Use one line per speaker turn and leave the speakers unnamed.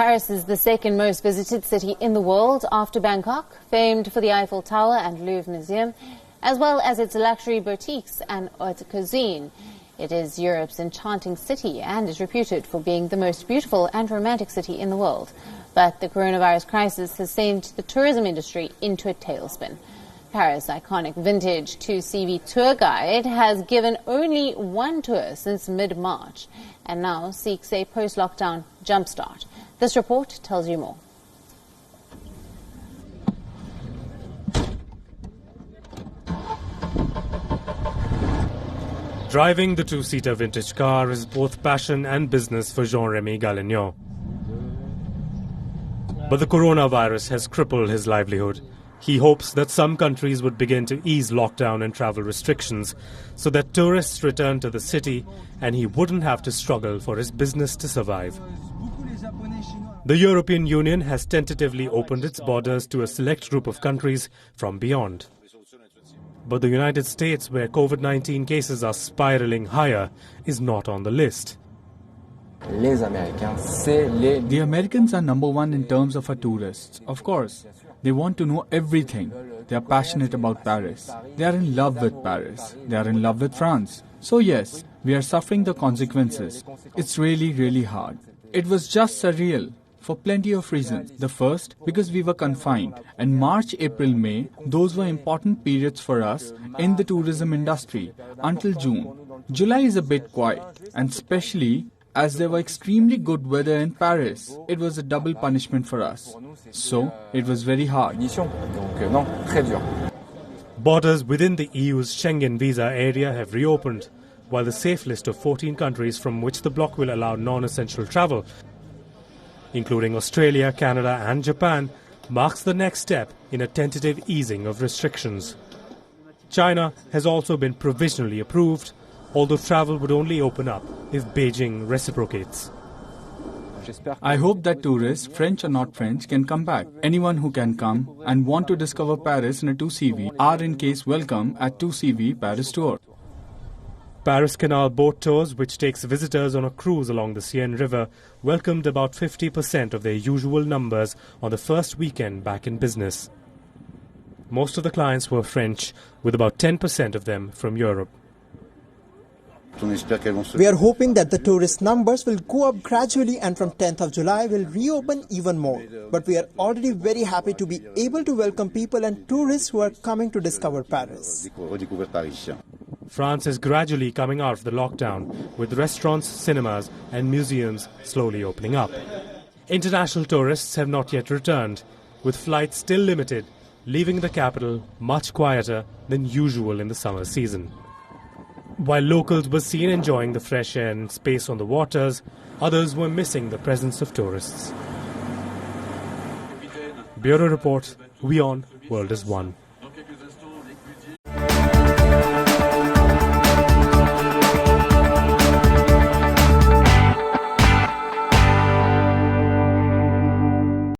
Paris is the second most visited city in the world after Bangkok, famed for the Eiffel Tower and Louvre Museum, as well as its luxury boutiques and haute cuisine. It is Europe's enchanting city and is reputed for being the most beautiful and romantic city in the world. But the coronavirus crisis has sent the tourism industry into a tailspin. Paris' iconic vintage 2CV tour guide has given only one tour since mid-March and now seeks a post-lockdown jumpstart. This report tells you more.
Driving the two-seater vintage car is both passion and business for Jean-Remy Gallignon. But the coronavirus has crippled his livelihood. He hopes that some countries would begin to ease lockdown and travel restrictions so that tourists return to the city and he wouldn't have to struggle for his business to survive. The European Union has tentatively opened its borders to a select group of countries from beyond. But the United States, where COVID-19 cases are spiraling higher, is not on the list.
The Americans are number one in terms of our tourists, of course. They want to know everything. They are passionate about Paris. They are in love with Paris. They are in love with France. So yes, we are suffering the consequences. It's really, really hard. It was just surreal for plenty of reasons. The first, because we were confined. And March, April, May, those were important periods for us in the tourism industry until June. July is a bit quiet, and especially as there were extremely good weather in Paris. It was a double punishment for us. So, it was very hard.
Borders within the EU's Schengen visa area have reopened, while the safe list of 14 countries from which the bloc will allow non-essential travel, including Australia, Canada and Japan, marks the next step in a tentative easing of restrictions. China has also been provisionally approved, although travel would only open up if Beijing reciprocates.
I hope that tourists, French or not French, can come back. Anyone who can come and want to discover Paris in a 2CV are in case welcome at 2CV Paris Tour.
Paris Canal boat tours, which takes visitors on a cruise along the Seine River, welcomed about 50% of their usual numbers on the first weekend back in business. Most of the clients were French, with about 10% of them from Europe.
We are hoping that the tourist numbers will go up gradually and from 10th of July will reopen even more. But we are already very happy to be able to welcome people and tourists who are coming to discover Paris.
France is gradually coming out of the lockdown, with restaurants, cinemas and museums slowly opening up. International tourists have not yet returned, with flights still limited, leaving the capital much quieter than usual in the summer season. While locals were seen enjoying the fresh air and space on the waters, others were missing the presence of tourists. Bureau Report, WION World is One.